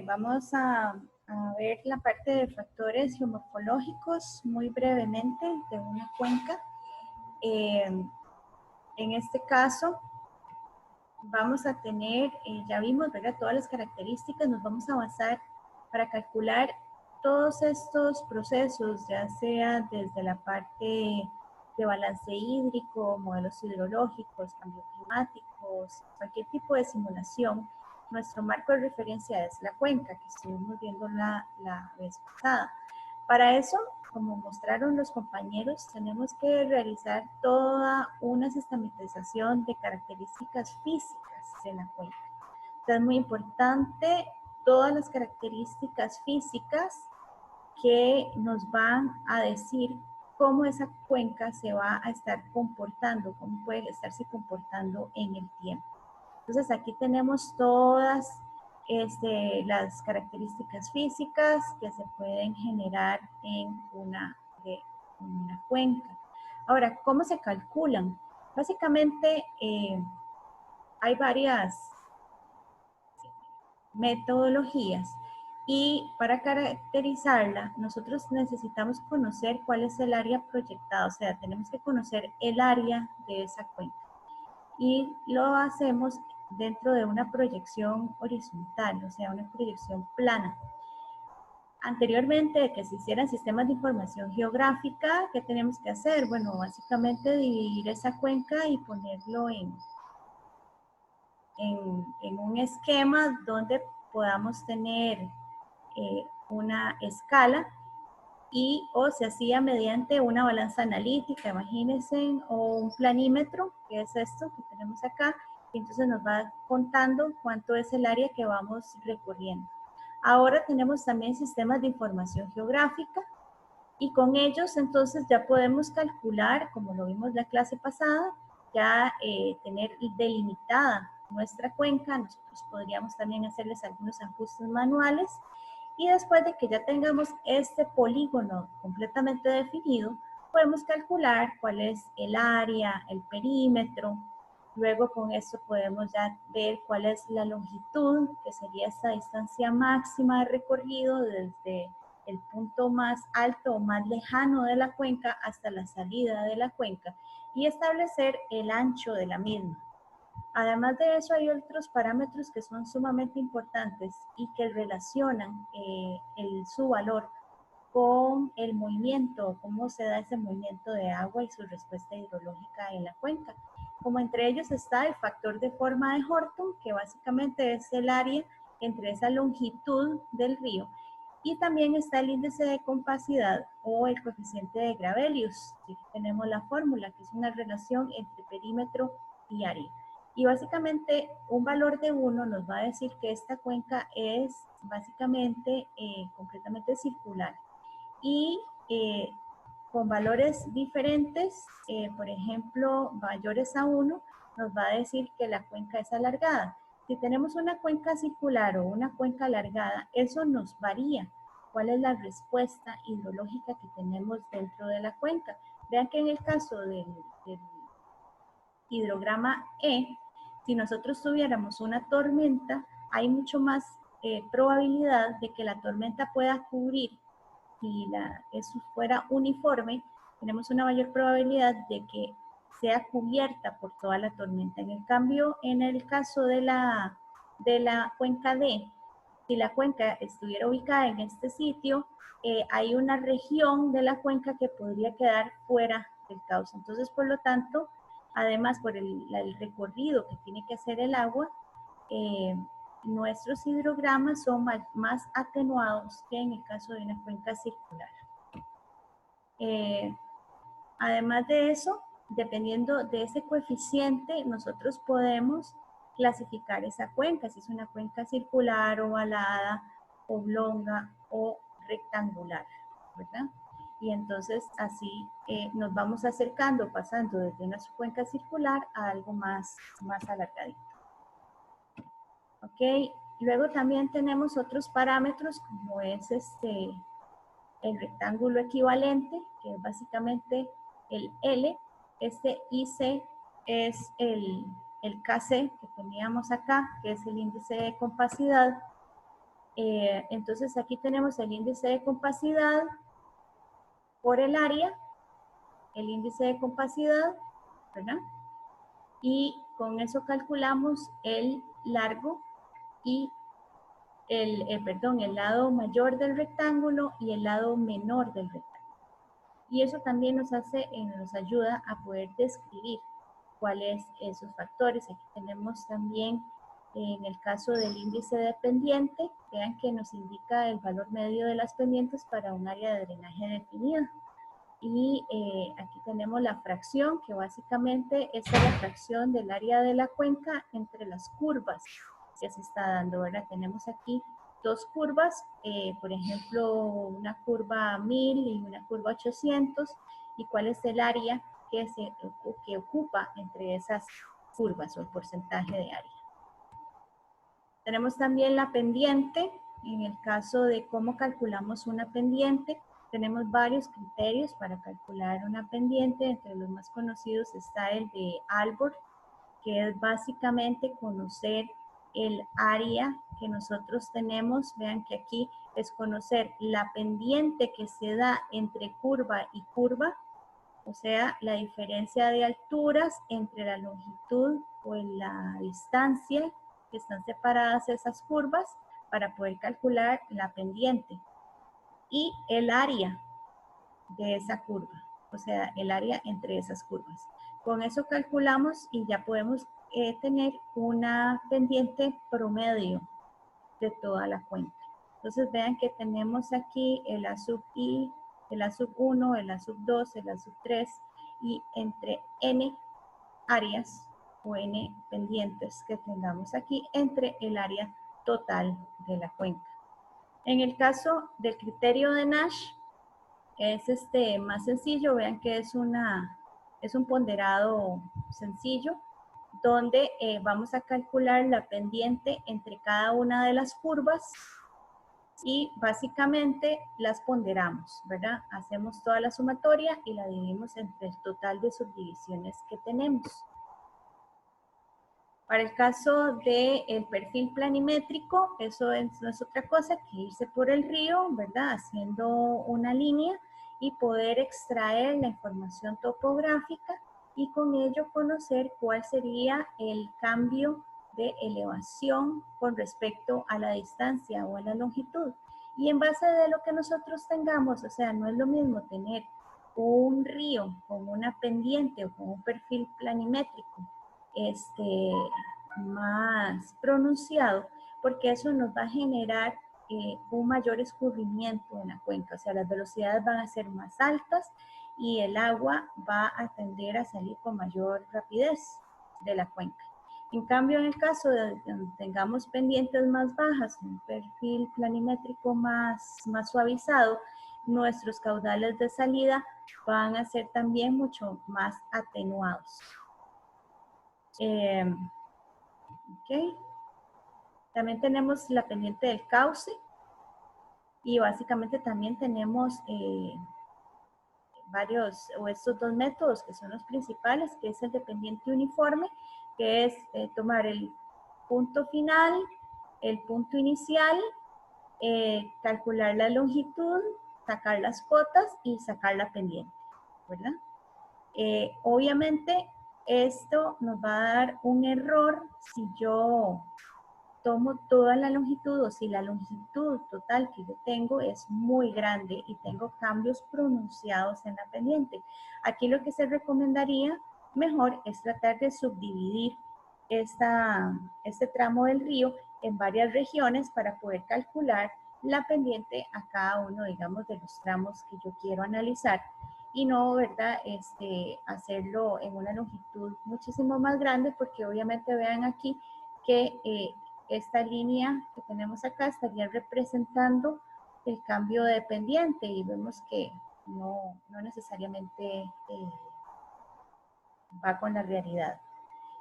Vamos a ver la parte de factores geomorfológicos muy brevemente de una cuenca. En este caso, vamos a tener, ya vimos, ¿verdad? Todas las características, nos vamos a basar para calcular todos estos procesos, ya sea desde la parte de balance hídrico, modelos hidrológicos, cambios climáticos, cualquier tipo de simulación. Nuestro marco de referencia es la cuenca, que estuvimos viendo la vez pasada. Para eso, como mostraron los compañeros, tenemos que realizar toda una sistematización de características físicas de la cuenca. Entonces, es muy importante todas las características físicas que nos van a decir cómo esa cuenca se va a estar comportando, cómo puede estarse comportando en el tiempo. Entonces, aquí tenemos todas las características físicas que se pueden generar en una cuenca. Ahora, ¿cómo se calculan? Básicamente, hay varias metodologías y para caracterizarla, nosotros necesitamos conocer cuál es el área proyectada, o sea, tenemos que conocer el área de esa cuenca. Y lo hacemos dentro de una proyección horizontal, o sea, una proyección plana. Anteriormente de que se hicieran sistemas de información geográfica, ¿qué tenemos que hacer? Bueno, básicamente dividir esa cuenca y ponerlo en un esquema donde podamos tener una escala o se hacía mediante una balanza analítica, imagínense, o un planímetro, que es esto que tenemos acá, y entonces nos va contando cuánto es el área que vamos recorriendo. Ahora tenemos también sistemas de información geográfica, y con ellos entonces ya podemos calcular, como lo vimos la clase pasada, ya tener delimitada nuestra cuenca. Nosotros podríamos también hacerles algunos ajustes manuales, y después de que ya tengamos este polígono completamente definido, podemos calcular cuál es el área, el perímetro. Luego con esto podemos ya ver cuál es la longitud, que sería esta distancia máxima de recorrido desde el punto más alto o más lejano de la cuenca hasta la salida de la cuenca, y establecer el ancho de la misma. Además de eso, hay otros parámetros que son sumamente importantes y que relacionan su valor con el movimiento, cómo se da ese movimiento de agua y su respuesta hidrológica en la cuenca. Como entre ellos está el factor de forma de Horton, que básicamente es el área entre esa longitud del río, y también está el índice de compacidad o el coeficiente de Gravelius. Aquí tenemos la fórmula, que es una relación entre perímetro y área. Y básicamente un valor de 1 nos va a decir que esta cuenca es básicamente completamente circular. Y con valores diferentes, por ejemplo, mayores a 1, nos va a decir que la cuenca es alargada. Si tenemos una cuenca circular o una cuenca alargada, eso nos varía cuál es la respuesta hidrológica que tenemos dentro de la cuenca. Vean que en el caso del hidrograma E, si nosotros tuviéramos una tormenta, hay mucho más probabilidad de que la tormenta pueda cubrir, si eso fuera uniforme, tenemos una mayor probabilidad de que sea cubierta por toda la tormenta. En el cambio, en el caso de la cuenca D, si la cuenca estuviera ubicada en este sitio, hay una región de la cuenca que podría quedar fuera del cauce. Entonces, por lo tanto, además por el recorrido que tiene que hacer el agua, nuestros hidrogramas son más atenuados que en el caso de una cuenca circular. Además de eso, dependiendo de ese coeficiente, nosotros podemos clasificar esa cuenca, si es una cuenca circular, ovalada, oblonga o rectangular, ¿verdad? Y entonces así nos vamos acercando, pasando desde una cuenca circular a algo más alargadito. ¿Ok? Luego también tenemos otros parámetros como es el rectángulo equivalente, que es básicamente el L. Este IC es el KC que teníamos acá, que es el índice de compacidad. Entonces aquí tenemos el índice de compacidad por el área, el índice de compacidad, ¿verdad? Y con eso calculamos el largo y el lado mayor del rectángulo y el lado menor del rectángulo. Y eso también nos ayuda a poder describir cuáles esos factores. Aquí tenemos también, en el caso del índice de pendiente, vean que nos indica el valor medio de las pendientes para un área de drenaje definida. Y aquí tenemos la fracción, que básicamente esta es la fracción del área de la cuenca entre las curvas que se está dando, ¿verdad? Tenemos aquí dos curvas, por ejemplo, una curva 1000 y una curva 800, y cuál es el área que ocupa entre esas curvas o el porcentaje de área. Tenemos también la pendiente. En el caso de cómo calculamos una pendiente, tenemos varios criterios para calcular una pendiente. Entre los más conocidos está el de Albor, que es básicamente conocer el área que nosotros tenemos. Vean que aquí es conocer la pendiente que se da entre curva y curva, o sea, la diferencia de alturas entre la longitud o la distancia que están separadas esas curvas para poder calcular la pendiente. Y el área de esa curva, o sea, el área entre esas curvas. Con eso calculamos y ya podemos tener una pendiente promedio de toda la cuenca. Entonces vean que tenemos aquí el A sub I, el A sub 1, el A sub 2, el A sub 3, y entre N áreas o N pendientes que tengamos aquí entre el área total de la cuenca. En el caso del criterio de Nash, es más sencillo. Vean que es un ponderado sencillo, donde vamos a calcular la pendiente entre cada una de las curvas y básicamente las ponderamos, ¿verdad? Hacemos toda la sumatoria y la dividimos entre el total de subdivisiones que tenemos. Para el caso del perfil planimétrico, eso no es otra cosa que irse por el río, ¿verdad? Haciendo una línea y poder extraer la información topográfica y con ello conocer cuál sería el cambio de elevación con respecto a la distancia o a la longitud. Y en base de lo que nosotros tengamos, o sea, no es lo mismo tener un río con una pendiente o con un perfil planimétrico más pronunciado, porque eso nos va a generar un mayor escurrimiento en la cuenca, o sea, las velocidades van a ser más altas y el agua va a tender a salir con mayor rapidez de la cuenca. En cambio, en el caso de donde tengamos pendientes más bajas, un perfil planimétrico más suavizado, nuestros caudales de salida van a ser también mucho más atenuados. Okay. También tenemos la pendiente del cauce y básicamente también tenemos varios, o estos dos métodos que son los principales, que es el de pendiente uniforme, que es tomar el punto final, el punto inicial, calcular la longitud, sacar las cotas y sacar la pendiente, ¿verdad? Obviamente esto nos va a dar un error si yo tomo toda la longitud o si la longitud total que yo tengo es muy grande y tengo cambios pronunciados en la pendiente. Aquí lo que se recomendaría mejor es tratar de subdividir este tramo del río en varias regiones para poder calcular la pendiente a cada uno, digamos, de los tramos que yo quiero analizar y no, ¿verdad? Hacerlo en una longitud muchísimo más grande, porque obviamente vean aquí que esta línea que tenemos acá estaría representando el cambio de pendiente y vemos que no necesariamente va con la realidad.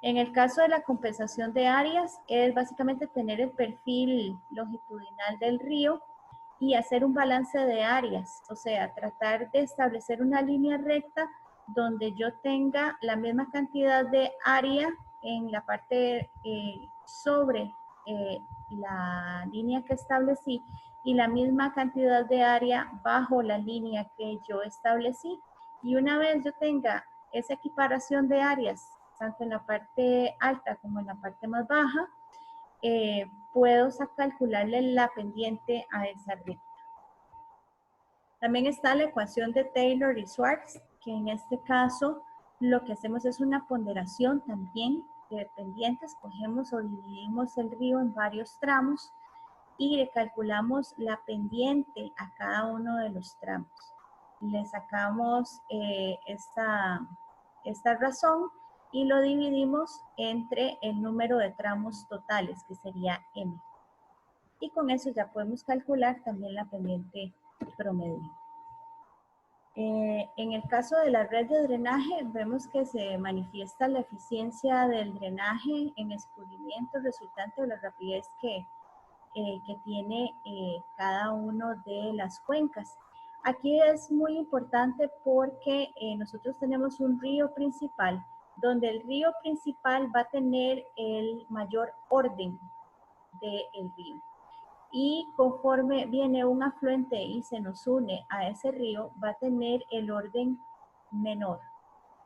En el caso de la compensación de áreas, es básicamente tener el perfil longitudinal del río y hacer un balance de áreas, o sea, tratar de establecer una línea recta donde yo tenga la misma cantidad de área en la parte sobre la línea que establecí y la misma cantidad de área bajo la línea que yo establecí. Y una vez yo tenga esa equiparación de áreas, tanto en la parte alta como en la parte más baja, puedo calcularle la pendiente a esa recta. También está la ecuación de Taylor y Schwartz, que en este caso lo que hacemos es una ponderación también de pendientes. Cogemos o dividimos el río en varios tramos y le calculamos la pendiente a cada uno de los tramos. Le sacamos esta razón y lo dividimos entre el número de tramos totales, que sería M. Y con eso ya podemos calcular también la pendiente promedio. En el caso de la red de drenaje, vemos que se manifiesta la eficiencia del drenaje en escurrimiento resultante de la rapidez que tiene cada uno de las cuencas. Aquí es muy importante porque nosotros tenemos un río principal, donde el río principal va a tener el mayor orden del río. Y conforme viene un afluente y se nos une a ese río, va a tener el orden menor.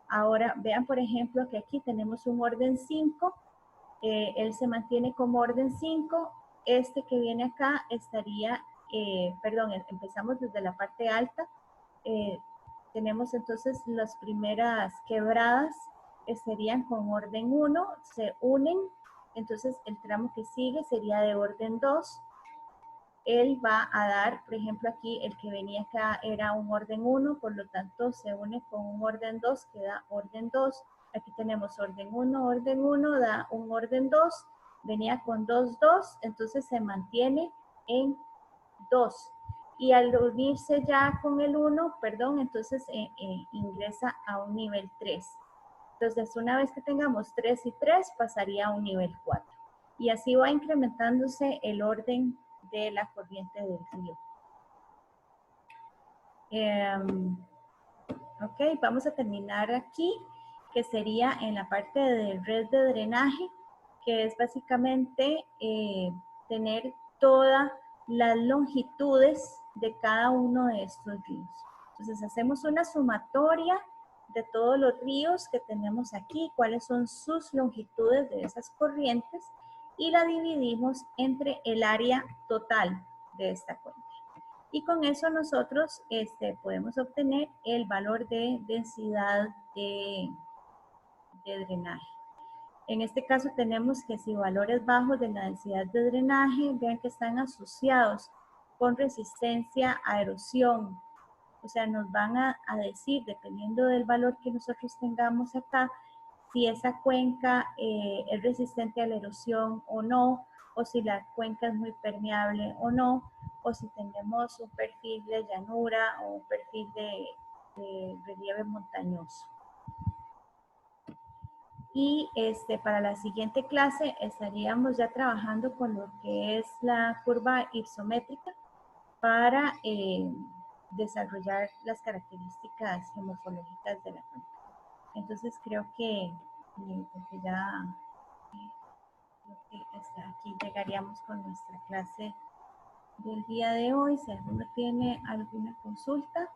Ahora, vean por ejemplo que aquí tenemos un orden 5, él se mantiene como orden 5, este que viene acá estaría, empezamos desde la parte alta, tenemos entonces las primeras quebradas, serían con orden 1, se unen, entonces el tramo que sigue sería de orden 2, él va a dar, por ejemplo, aquí el que venía acá era un orden 1, por lo tanto se une con un orden 2, que da orden 2. Aquí tenemos orden 1, da un orden 2, venía con 2, 2, entonces se mantiene en 2. Y al unirse ya con el 1, entonces ingresa a un nivel 3. Entonces, una vez que tengamos 3 y 3, pasaría a un nivel 4. Y así va incrementándose el orden de la corriente del río. Ok, vamos a terminar aquí, que sería en la parte de red de drenaje, que es básicamente tener todas las longitudes de cada uno de estos ríos. Entonces hacemos una sumatoria de todos los ríos que tenemos aquí, cuáles son sus longitudes de esas corrientes, y la dividimos entre el área total de esta cuenca. Y con eso nosotros podemos obtener el valor de densidad de drenaje. En este caso tenemos que si valores bajos de la densidad de drenaje, vean que están asociados con resistencia a erosión. O sea, nos van a decir, dependiendo del valor que nosotros tengamos acá, si esa cuenca es resistente a la erosión o no, o si la cuenca es muy permeable o no, o si tenemos un perfil de llanura o un perfil de relieve montañoso. Y para la siguiente clase estaríamos ya trabajando con lo que es la curva isométrica para desarrollar las características geomorfológicas de la cuenca. Entonces creo que ya aquí llegaríamos con nuestra clase del día de hoy. Si alguno tiene alguna consulta.